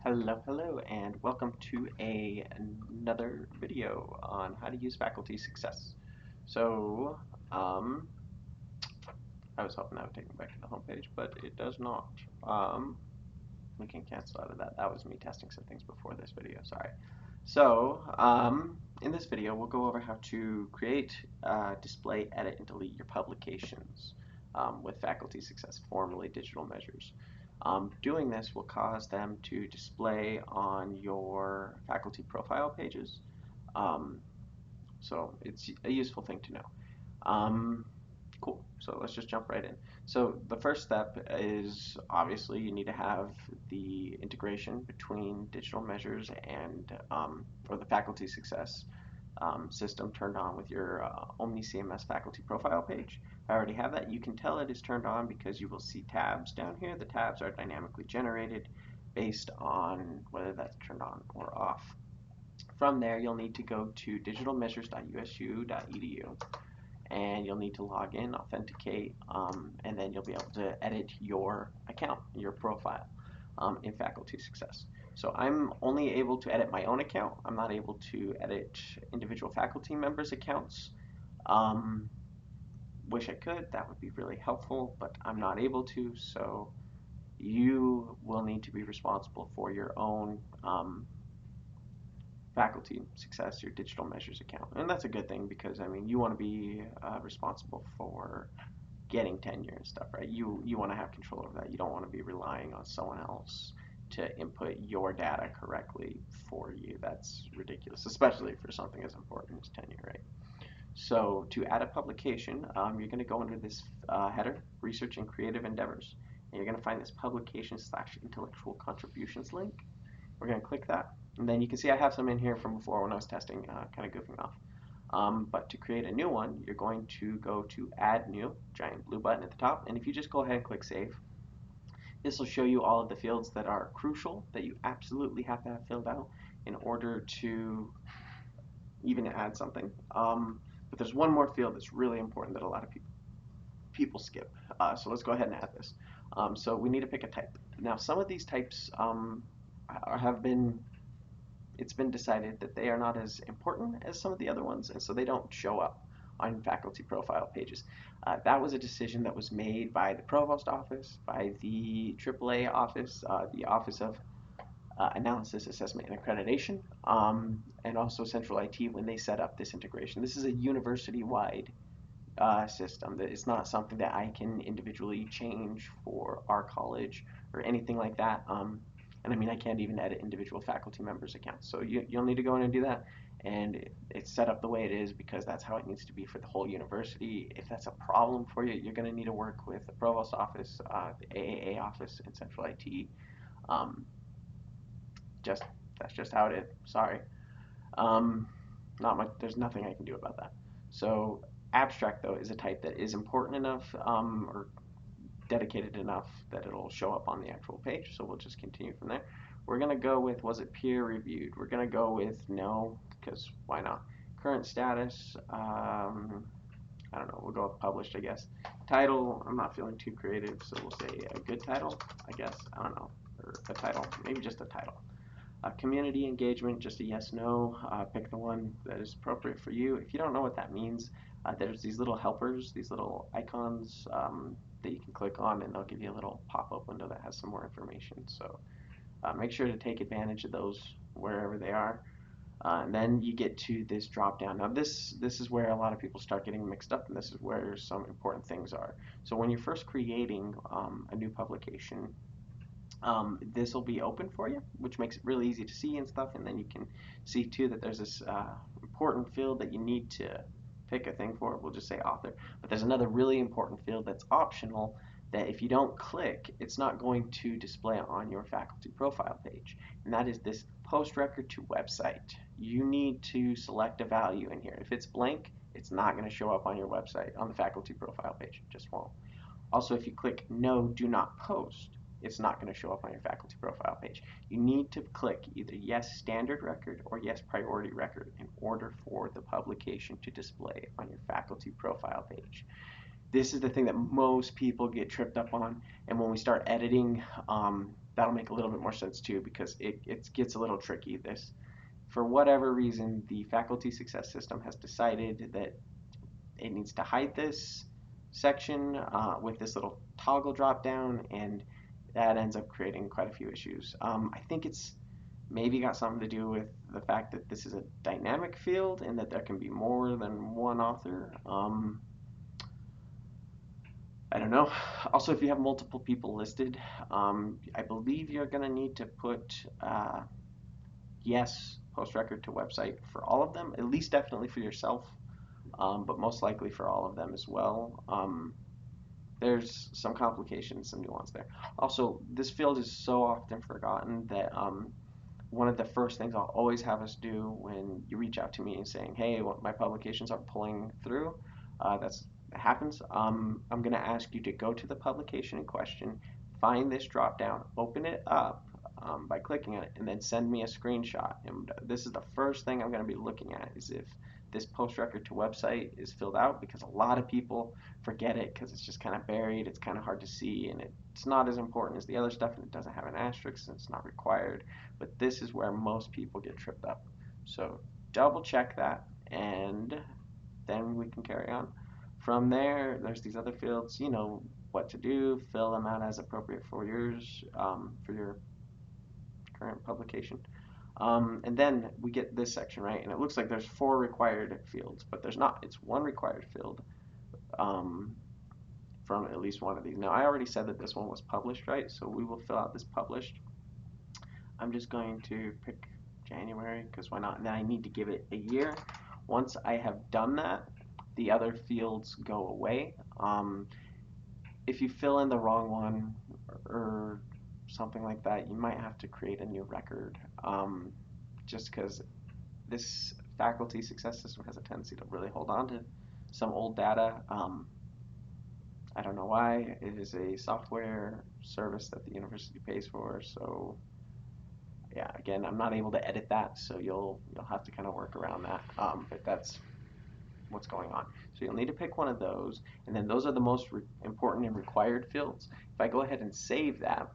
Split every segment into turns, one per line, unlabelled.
Hello, and welcome to another video on how to use faculty success. So, um, I was hoping that would take me back to the home page, but it does not. We can cancel out of that. That was me testing some things before this video, sorry. So, in this video, we'll go over how to create, display, edit, and delete your publications with faculty success, formerly digital measures. Doing this will cause them to display on your faculty profile pages. Um, so it's a useful thing to know. Um, cool. So let's just jump right in. So the first step is obviously you need to have the integration between digital measures and or the faculty success system turned on with your OmniCMS faculty profile page. If I already have that, you can tell it is turned on because you will see tabs down here. The tabs are dynamically generated based on whether that's turned on or off. From there, you'll need to go to digitalmeasures.usu.edu and you'll need to log in, authenticate, and then you'll be able to edit your account, your profile in Faculty Success. So I'm only able to edit my own account. I'm not able to edit individual faculty members' accounts. Um, Wish I could, that would be really helpful, but I'm not able to, so you will need to be responsible for your own faculty success, your digital measures account. And that's a good thing because, I mean, you want to be responsible for getting tenure and stuff, right? You want to have control over that. You don't want to be relying on someone else to input your data correctly for you. That's ridiculous, especially for something as important as tenure, right? So to add a publication, you're going to go under this header, Research and Creative Endeavors, and you're going to find this publication/intellectual contributions link. We're going to click that, and then you can see I have some in here from before when I was testing, kind of goofing off. But to create a new one, you're going to go to Add New, giant blue button at the top, and if you just go ahead and click Save, this will show you all of the fields that are crucial, that you absolutely have to have filled out in order to even add something. But there's one more field that's really important that a lot of people skip. So let's go ahead and add this. So we need to pick a type. Now some of these types have been it's been decided that they are not as important as some of the other ones, and so they don't show up on faculty profile pages. That was a decision that was made by the provost office, by the AAA office, the Office of Analysis, Assessment, and Accreditation, and also Central IT when they set up this integration. This is a university-wide system. That it's not something that I can individually change for our college or anything like that. And I mean, I can't even edit individual faculty members' accounts. So you'll need to go in and do that. And it's set up the way it is because that's how it needs to be for the whole university. If that's a problem for you, you're going to need to work with the provost office, the AAA office, and central IT. Um, just that's just how it is. Sorry. Um, Not much. There's nothing I can do about that. So abstract though is a type that is important enough or dedicated enough that it'll show up on the actual page. So we'll just continue from there. We're gonna go with, was it peer reviewed? We're gonna go with no, because why not? Current status, I don't know, we'll go with published, I guess. Title, I'm not feeling too creative, so we'll say a good title, I guess. I don't know, or a title, maybe just a title. Community engagement, just a yes, no. Pick the one that is appropriate for you. If you don't know what that means, there's these little helpers, these little icons that you can click on, and they'll give you a little pop-up window that has some more information. So make sure to take advantage of those wherever they are. And then you get to this drop down. Now this is where a lot of people start getting mixed up, and this is where some important things are. So when you're first creating a new publication, this will be open for you, which makes it really easy to see and stuff. And then you can see too that there's this important field that you need to pick a thing for. We'll just say author. But there's another really important field that's optional that if you don't click, it's not going to display on your faculty profile page. And that is this post record to website. You need to select a value in here. If it's blank, it's not going to show up on your website, on the faculty profile page. It just won't. Also, if you click no, do not post, it's not going to show up on your faculty profile page. You need to click either yes, standard record or yes, priority record in order for the publication to display on your faculty profile page. This is the thing that most people get tripped up on, and when we start editing that'll make a little bit more sense too, because it gets a little tricky. This, for whatever reason, the faculty success system has decided that it needs to hide this section with this little toggle drop down, and that ends up creating quite a few issues. I think it's maybe got something to do with the fact that this is a dynamic field and that there can be more than one author. I don't know. Also, if you have multiple people listed, I believe you're going to need to put yes, post record to website for all of them, at least definitely for yourself, but most likely for all of them as well. There's some complications, some nuance there. Also, this field is so often forgotten that one of the first things I'll always have us do when you reach out to me and saying, hey, my publications aren't pulling through, that happens, I'm going to ask you to go to the publication in question, find this drop down, open it up by clicking on it, and then send me a screenshot. And this is the first thing I'm going to be looking at, is if this post record to website is filled out, because a lot of people forget it because it's just kind of buried, it's kind of hard to see, and it's not as important as the other stuff, and it doesn't have an asterisk and it's not required. But this is where most people get tripped up. So double check that, and then we can carry on. From there, there's these other fields, you know what to do, fill them out as appropriate for yours, for your current publication. And then we get this section, right? And it looks like there's 4 required fields, but there's not. It's 1 required field from at least one of these. Now, I already said that this one was published, right? So we will fill out this published. I'm just going to pick January, because why not? And then I need to give it a year. Once I have done that, the other fields go away. If you fill in the wrong one or something like that, you might have to create a new record, just because this faculty success system has a tendency to really hold on to some old data. I don't know why. It is a software service that the university pays for, so yeah, again, I'm not able to edit that, so you'll have to kind of work around that. But that's what's going on. So you'll need to pick one of those, and then those are the most important and required fields. If I go ahead and save that,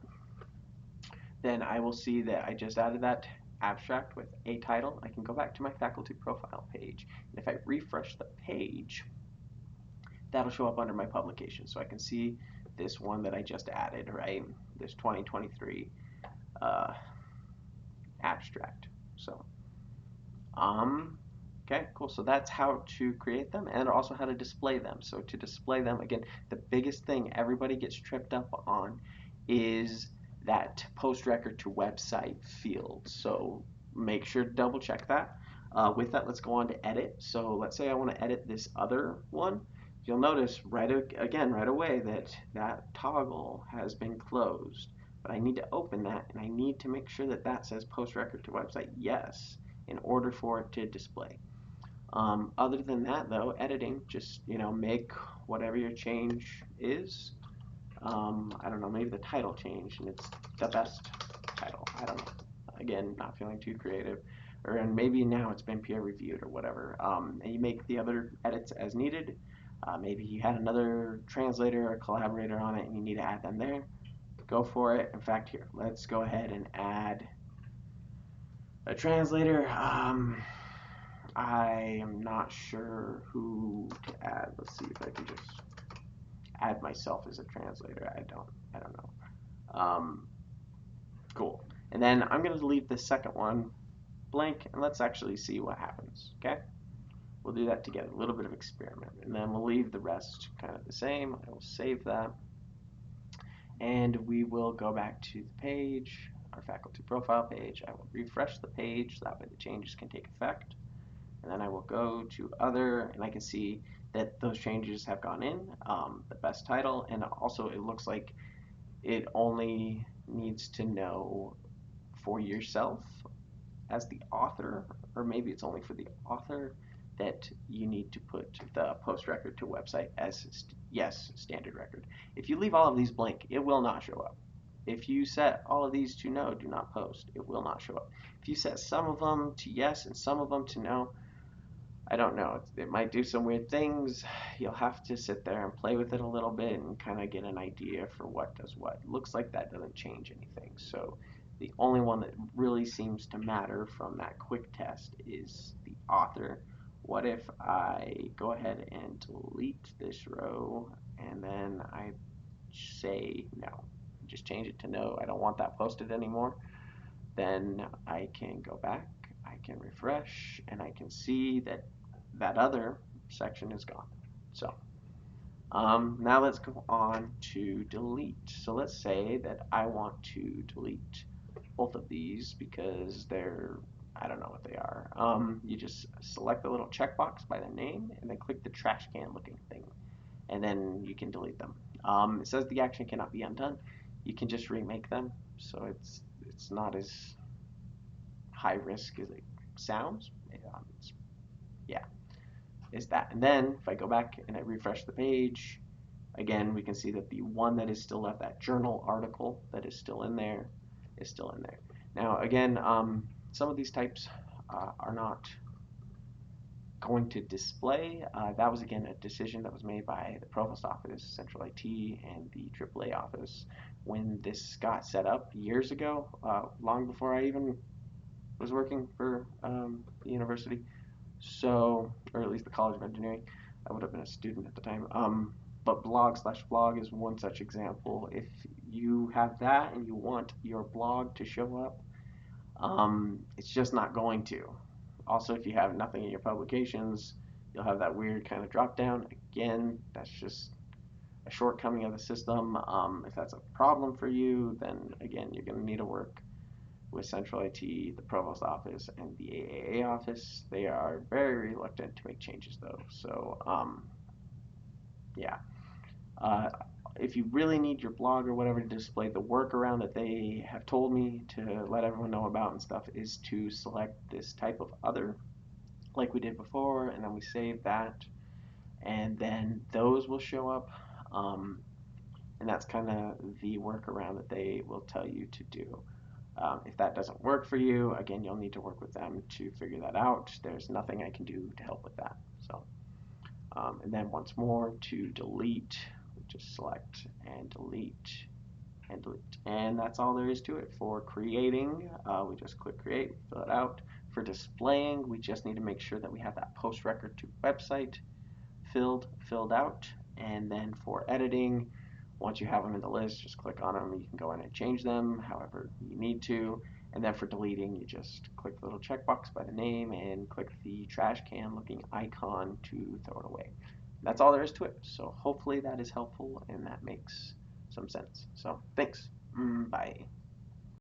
then I will see that I just added that abstract with a title. I can go back to my faculty profile page, and if I refresh the page, that'll show up under my publication. So I can see this one that I just added, right? This 2023 abstract. So, okay, cool. So that's how to create them, and also how to display them. So to display them, again, the biggest thing everybody gets tripped up on is that post record to website field. So make sure to double check that. With that, let's go on to edit. So let's say I want to edit this other one. You'll notice right away that that toggle has been closed. But I need to open that, and I need to make sure that that says post record to website yes in order for it to display. Other than that, though, editing, just make whatever your change is. I don't know, maybe the title changed and it's the best title. I don't know. Again, not feeling too creative. And maybe now it's been peer reviewed or whatever. And you make the other edits as needed. Maybe you had another translator or collaborator on it and you need to add them there. Go for it. In fact, here, let's go ahead and add a translator. I am not sure who to add. Let's see if I can just add myself as a translator. I don't know. Cool. And then I'm going to leave the second one blank, and let's actually see what happens. Okay? We'll do that together, a little bit of experiment, and then we'll leave the rest kind of the same. I will save that, and we will go back to the page, our faculty profile page. I will refresh the page, so that way the changes can take effect. And then I will go to other, and I can see that those changes have gone in, the best title, and also it looks like it only needs to know for yourself as the author, or maybe it's only for the author, that you need to put the post record to website as yes, standard record. If you leave all of these blank, it will not show up. If you set all of these to no, do not post, it will not show up. If you set some of them to yes and some of them to no, I don't know. It might do some weird things. You'll have to sit there and play with it a little bit and kind of get an idea for what does what. Looks like that doesn't change anything. So the only one that really seems to matter from that quick test is the author. What if I go ahead and delete this row and then I say no? Just change it to no. I don't want that posted anymore. Then I can go back, I can refresh, and I can see that that other section is gone. So now let's go on to delete. So let's say that I want to delete both of these because they're, I don't know what they are. You just select the little checkbox by the name and then click the trash can looking thing, and then you can delete them. It says the action cannot be undone. You can just remake them, so it's not as high risk as it sounds. Yeah, is that. And then if I go back and I refresh the page, again, we can see that the one that is still left, that journal article that is still in there, is still in there. Now, again, some of these types are not going to display. That was, again, a decision that was made by the Provost Office, Central IT, and the AAA office when this got set up years ago, long before I even was working for the university. So, or at least the College of Engineering. I would have been a student at the time. But blog/blog is one such example. If you have that and you want your blog to show up, it's just not going to. Also, if you have nothing in your publications, you'll have that weird kind of drop down. Again, that's just a shortcoming of the system. If that's a problem for you, then again, you're going to need to work with Central IT, the Provost Office, and the AAA office. They are very reluctant to make changes, though. So, yeah. Uh, if you really need your blog or whatever to display, the workaround that they have told me to let everyone know about and stuff is to select this type of other, like we did before, and then we save that, and then those will show up. Um, and that's kind of the workaround that they will tell you to do. If that doesn't work for you, again, you'll need to work with them to figure that out. There's nothing I can do to help with that. So, and then once more to delete, we just select and delete and delete. And that's all there is to it. For creating, we just click create, fill it out. For displaying, we just need to make sure that we have that post record to website filled out. And then for editing, once you have them in the list, just click on them. You can go in and change them however you need to. And then for deleting, you just click the little checkbox by the name and click the trash can looking icon to throw it away. That's all there is to it. So hopefully that is helpful and that makes some sense. So thanks. Bye.